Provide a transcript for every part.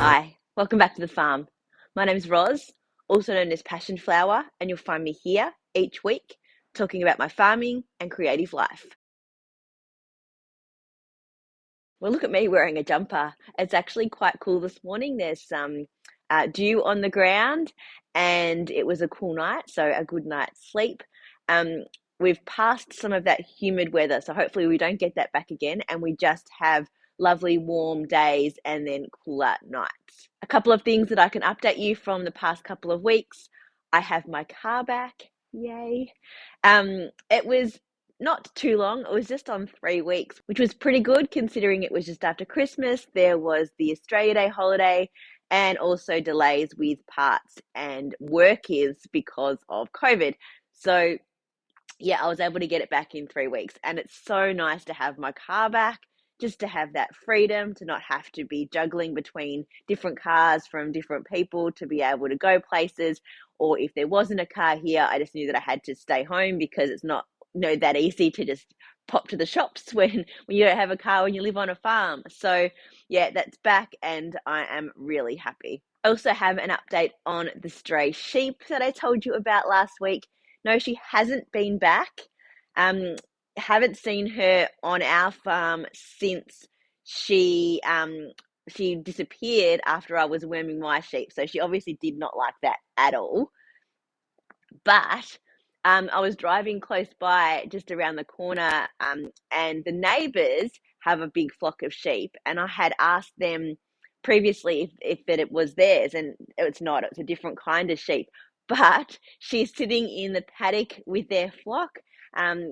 Hi, welcome back to the farm. My name is Roz, also known as Passion Flower, and you'll find me here each week talking about my farming and creative life. Well, look at me wearing a jumper. It's actually quite cool this morning. There's some dew on the ground, and it was a cool night, so a good night's sleep. Um, we've passed some of that humid weather, so hopefully we don't get that back again, and we just have lovely warm days and then cooler nights. A couple of things that I can update you from the past couple of weeks. I have my car back. Yay. It was not too long. It was just on 3 weeks, which was pretty good considering it was just after Christmas. There was the Australia Day holiday and also delays with parts and workers because of COVID. So, yeah, I was able to get it back in 3 weeks. And it's so nice to have my car back, just to have that freedom to not have to be juggling between different cars from different people to be able to go places. Or if there wasn't a car here, I just knew that I had to stay home because it's not that easy to just pop to the shops when you don't have a car when you live on a farm. So yeah, that's back and I am really happy. I also have an update on the stray sheep that I told you about last week. No, she hasn't been back. Um, haven't seen her on our farm since she disappeared after I was worming my sheep. So she obviously did not like that at all. But I was driving close by just around the corner, and the neighbors have a big flock of sheep. And I had asked them previously if that it was theirs, and it's not, it's a different kind of sheep. But she's sitting in the paddock with their flock,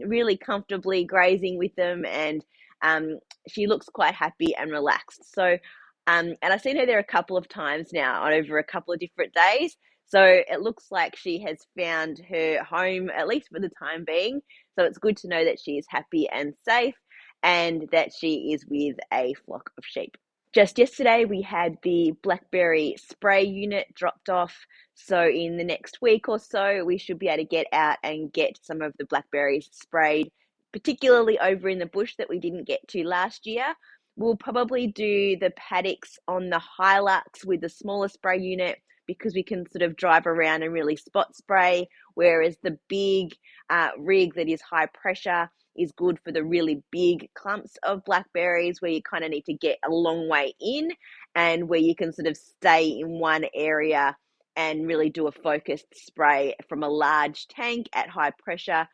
really comfortably grazing with them, and um, she looks quite happy and relaxed. So, and I've seen her there a couple of times now over a couple of different days. So it looks like she has found her home, at least for the time being. So it's good to know that she is happy and safe and that she is with a flock of sheep. Just yesterday, we had the blackberry spray unit dropped off. So in the next week or so, we should be able to get out and get some of the blackberries sprayed, particularly over in the bush that we didn't get to last year. We'll probably do the paddocks on the Hilux with the smaller spray unit because we can sort of drive around and really spot spray, whereas the big rig that is high pressure is good for the really big clumps of blackberries where you kind of need to get a long way in and where you can sort of stay in one area and really do a focused spray from a large tank at high pressure.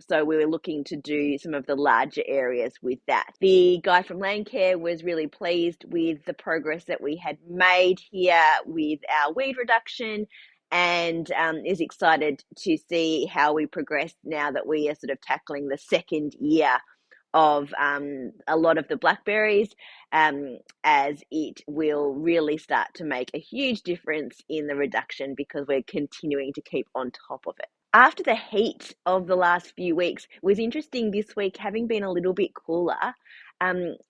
So we were looking to do some of the larger areas with that. The guy from Land Care was really pleased with the progress that we had made here with our weed reduction and is excited to see how we progress now that we are sort of tackling the second year of a lot of the blackberries, as it will really start to make a huge difference in the reduction because we're continuing to keep on top of it. After the heat of the last few weeks, it was interesting this week, having been a little bit cooler.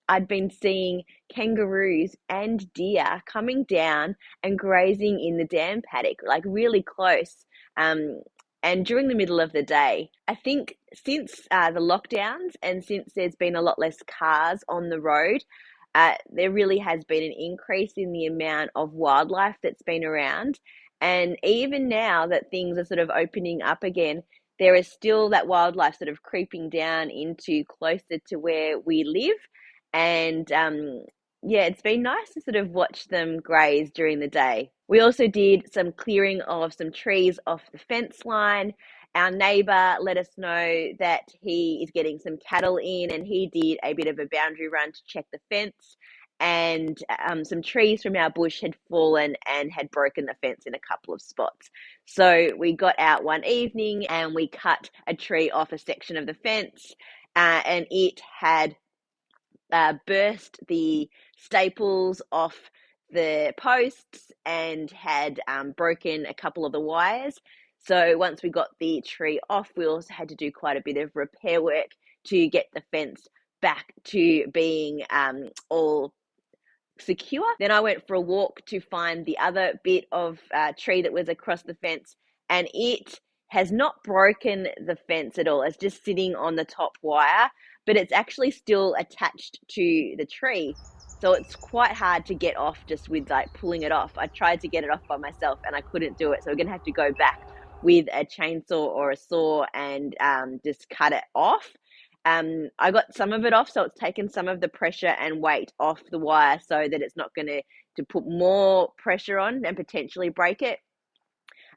I'd been seeing kangaroos and deer coming down and grazing in the dam paddock, like really close. And during the middle of the day. I think since the lockdowns and since there's been a lot less cars on the road, there really has been an increase in the amount of wildlife that's been around. And even now that things are sort of opening up again, there is still that wildlife sort of creeping down into closer to where we live. And yeah, it's been nice to sort of watch them graze during the day. We also did some clearing of some trees off the fence line. Our neighbour let us know that he is getting some cattle in, and he did a bit of a boundary run to check the fence. And some trees from our bush had fallen and had broken the fence in a couple of spots. So we got out one evening and we cut a tree off a section of the fence, and it had burst the staples off the posts and had broken a couple of the wires. So once we got the tree off, we also had to do quite a bit of repair work to get the fence back to being all secure. Then I went for a walk to find the other bit of tree that was across the fence, and it has not broken the fence at all. It's just sitting on the top wire, but it's actually still attached to the tree. So it's quite hard to get off just with like pulling it off. I tried to get it off by myself and I couldn't do it. So we're going to have to go back with a chainsaw or a saw and just cut it off. I got some of it off, so it's taken some of the pressure and weight off the wire so that it's not going to put more pressure on and potentially break it.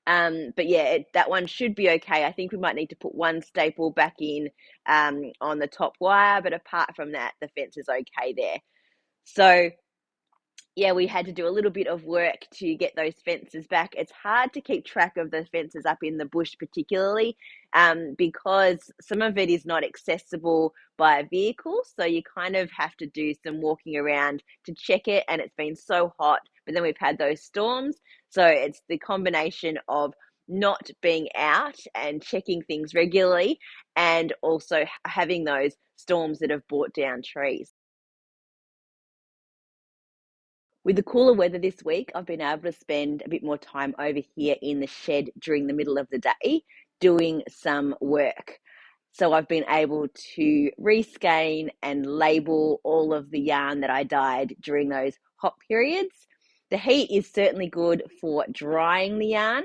But yeah, that one should be okay. I think we might need to put one staple back in on the top wire, but apart from that, the fence is okay there. So yeah, we had to do a little bit of work to get those fences back. It's hard to keep track of the fences up in the bush, particularly because some of it is not accessible by a vehicle. So you kind of have to do some walking around to check it. And it's been so hot, but then we've had those storms. So it's the combination of not being out and checking things regularly and also having those storms that have brought down trees. With the cooler weather this week, I've been able to spend a bit more time over here in the shed during the middle of the day doing some work. So I've been able to reskein and label all of the yarn that I dyed during those hot periods. The heat is certainly good for drying the yarn,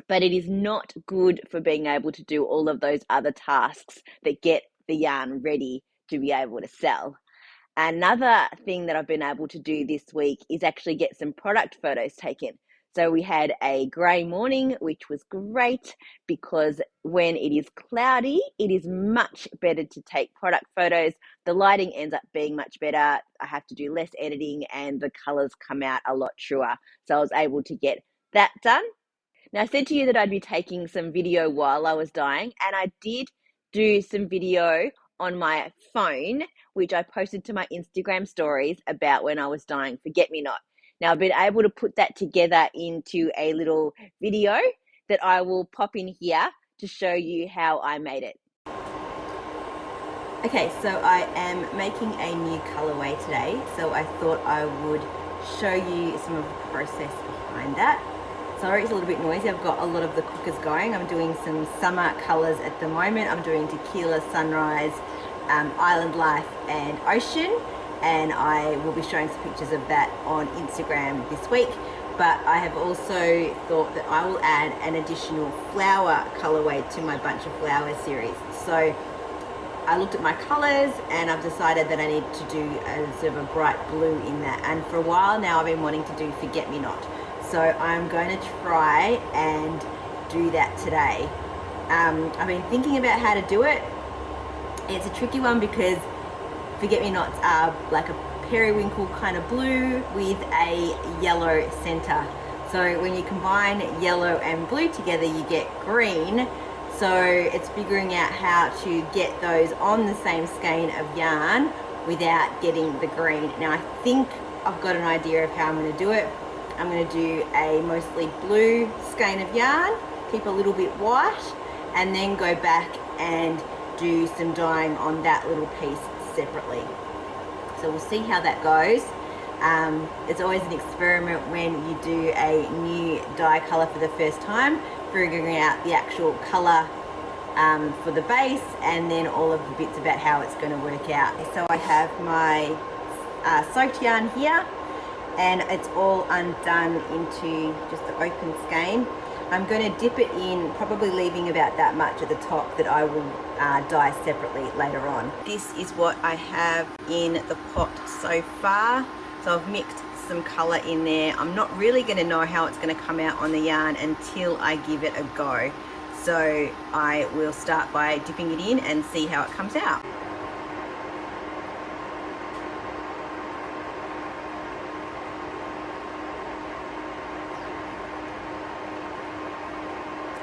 but it is not good for being able to do all of those other tasks that get the yarn ready to be able to sell. Another thing that I've been able to do this week is actually get some product photos taken. So we had a grey morning, which was great because when it is cloudy, it is much better to take product photos. The lighting ends up being much better. I have to do less editing and the colours come out a lot truer. So I was able to get that done. Now, I said to you that I'd be taking some video while I was dyeing, and I did do some video on my phone, which I posted to my Instagram stories about when I was dyeing Forget Me Not. Now, I've been able to put that together into a little video that I will pop in here to show you how I made it. Okay, so I am making a new colorway today, so I thought I would show you some of the process behind that. Sorry, it's a little bit noisy. I've got a lot of the cookers going. I'm doing some summer colors at the moment. I'm doing tequila, sunrise, island life and ocean, and I will be showing some pictures of that on Instagram this week. But I have also thought that I will add an additional flower colorway to my bunch of flowers series. So I looked at my colors and I've decided that I need to do a sort of a bright blue in that. And for a while now I've been wanting to do Forget Me Not. So I'm going to try and do that today. I've been thinking about how to do it. It's a tricky one because Forget Me Nots are like a periwinkle kind of blue with a yellow center. So when you combine yellow and blue together, you get green. So it's figuring out how to get those on the same skein of yarn without getting the green. Now I think I've got an idea of how I'm going to do it. I'm going to do a mostly blue skein of yarn, keep a little bit white, and then go back and do some dyeing on that little piece separately. So we'll see how that goes. It's always an experiment when you do a new dye color for the first time, figuring out the actual color for the base and then all of the bits about how it's going to work out. So I have my soaked yarn here, and it's all undone into just the open skein. I'm going to dip it in, probably leaving about that much at the top that I will dye separately later on. This is what I have in the pot so far. So I've mixed some colour in there. I'm not really going to know how it's going to come out on the yarn until I give it a go. So I will start by dipping it in and see how it comes out.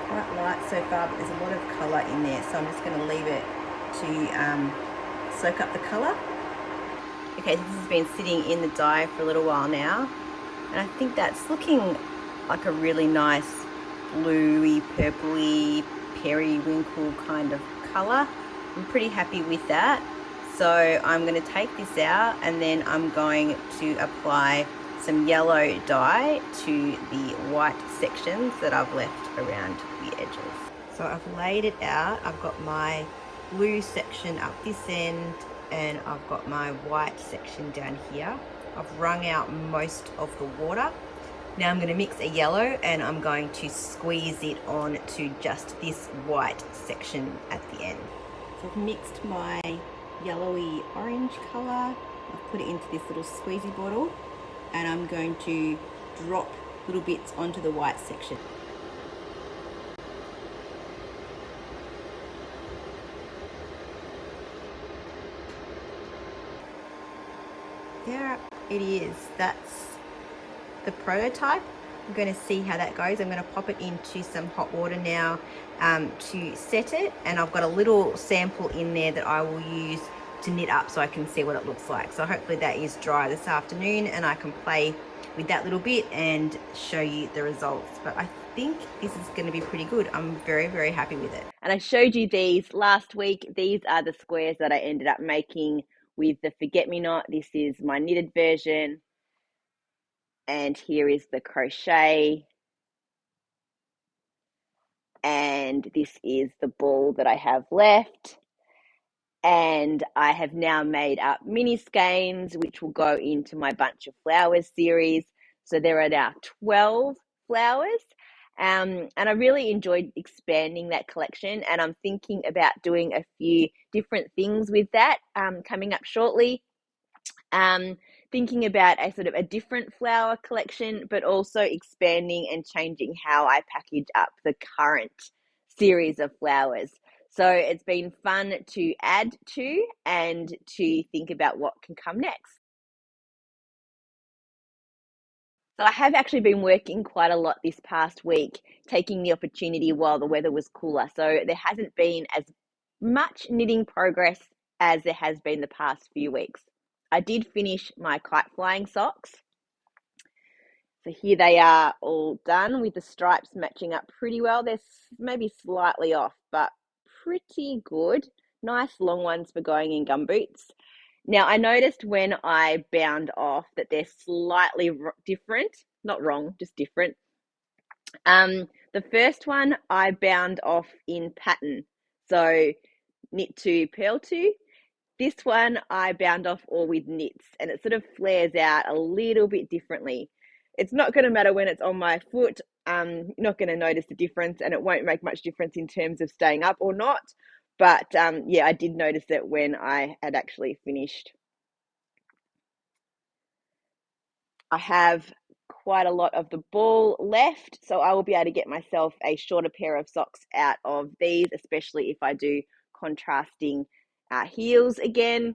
Quite light so far, but there's a lot of colour in there, so I'm just going to leave it to soak up the colour. Okay, so this has been sitting in the dye for a little while now, and I think that's looking like a really nice bluey, purpley, periwinkle kind of colour. I'm pretty happy with that. So I'm going to take this out and then I'm going to apply some yellow dye to the white sections that I've left around the edges. So I've laid it out. I've got my blue section up this end, and I've got my white section down here. I've wrung out most of the water. Now I'm going to mix a yellow and I'm going to squeeze it on to just this white section at the end. So I've mixed my yellowy orange colour, I've put it into this little squeezy bottle, and I'm going to drop little bits onto the white section. There it is. That's the prototype. I'm going to see how that goes. I'm going to pop it into some hot water now to set it, and I've got a little sample in there that I will use to knit up so I can see what it looks like. So hopefully that is dry this afternoon and I can play with that little bit and show you the results. But I think this is going to be pretty good. I'm very, very happy with it. And I showed you these last week. These are the squares that I ended up making with the forget-me-not. This is my knitted version, and here is the crochet, and this is the ball that I have left. And I have now made up mini skeins, which will go into my bunch of flowers series. So there are now 12 flowers. And I really enjoyed expanding that collection, and I'm thinking about doing a few different things with that coming up shortly. Thinking about a sort of a different flower collection, but also expanding and changing how I package up the current series of flowers. So it's been fun to add to and to think about what can come next. So I have actually been working quite a lot this past week, taking the opportunity while the weather was cooler. So there hasn't been as much knitting progress as there has been the past few weeks. I did finish my kite flying socks. So here they are all done with the stripes matching up pretty well. They're maybe slightly off, but pretty good. Nice long ones for going in gumboots. Now, I noticed when I bound off that they're slightly different. Not wrong, just different. The first one I bound off in pattern. So knit to, purl to. This one I bound off all with knits, and it sort of flares out a little bit differently. It's not going to matter when it's on my foot. You're not going to notice the difference, and it won't make much difference in terms of staying up or not. But yeah, I did notice it when I had actually finished. I have quite a lot of the ball left, so I will be able to get myself a shorter pair of socks out of these, especially if I do contrasting heels again.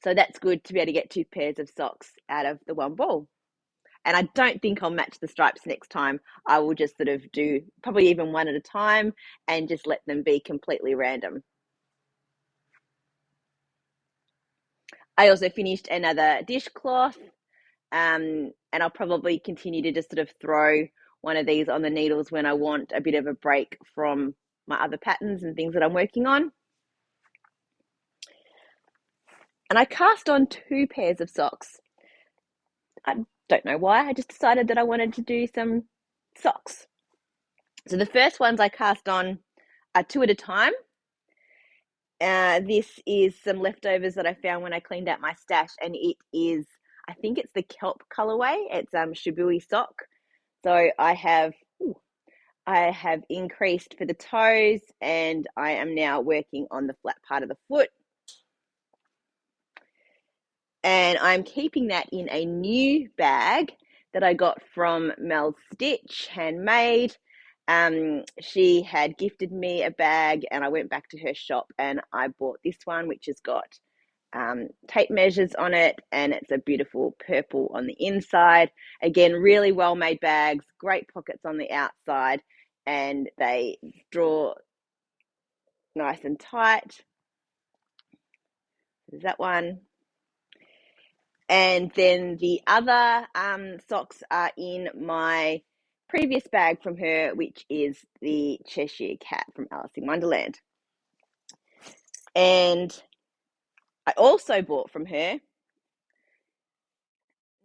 So that's good to be able to get two pairs of socks out of the one ball. And I don't think I'll match the stripes next time. I will just sort of do probably even one at a time and just let them be completely random. I also finished another dishcloth, and I'll probably continue to just sort of throw one of these on the needles when I want a bit of a break from my other patterns and things that I'm working on. And I cast on two pairs of socks. I don't know why. I just decided that I wanted to do some socks. So the first ones I cast on are two at a time. This is some leftovers that I found when I cleaned out my stash, and it is, I think it's the kelp colorway. It's Shibui sock. So I have increased for the toes, and I am now working on the flat part of the foot. And I'm keeping that in a new bag that I got from Mel's Stitch, handmade. She had gifted me a bag, and I went back to her shop and I bought this one, which has got tape measures on it, and it's a beautiful purple on the inside. Again, really well made bags, great pockets on the outside, and they draw nice and tight. There's that one. And then the other socks are in my previous bag from her, which is the Cheshire Cat from Alice in Wonderland. And I also bought from her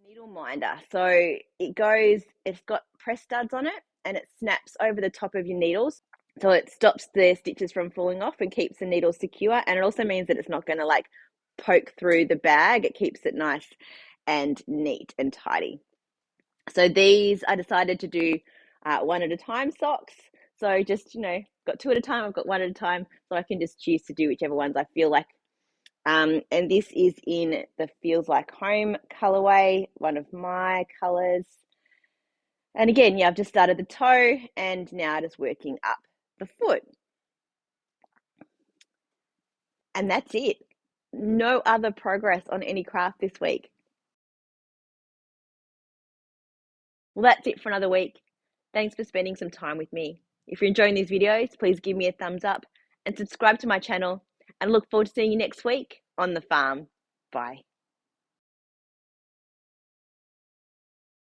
needle minder. So it's got press studs on it, and it snaps over the top of your needles. So it stops the stitches from falling off and keeps the needle secure. And it also means that it's not going to like poke through the bag. It keeps it nice and neat and tidy. So these I decided to do one at a time socks. So just, got two at a time. I've got one at a time. So I can just choose to do whichever ones I feel like. And this is in the Feels Like Home colorway, one of my colors. And again, yeah, I've just started the toe and now just working up the foot. And that's it. No other progress on any craft this week. Well, that's it for another week. Thanks for spending some time with me. If you're enjoying these videos, please give me a thumbs up and subscribe to my channel, and look forward to seeing you next week on the farm. Bye.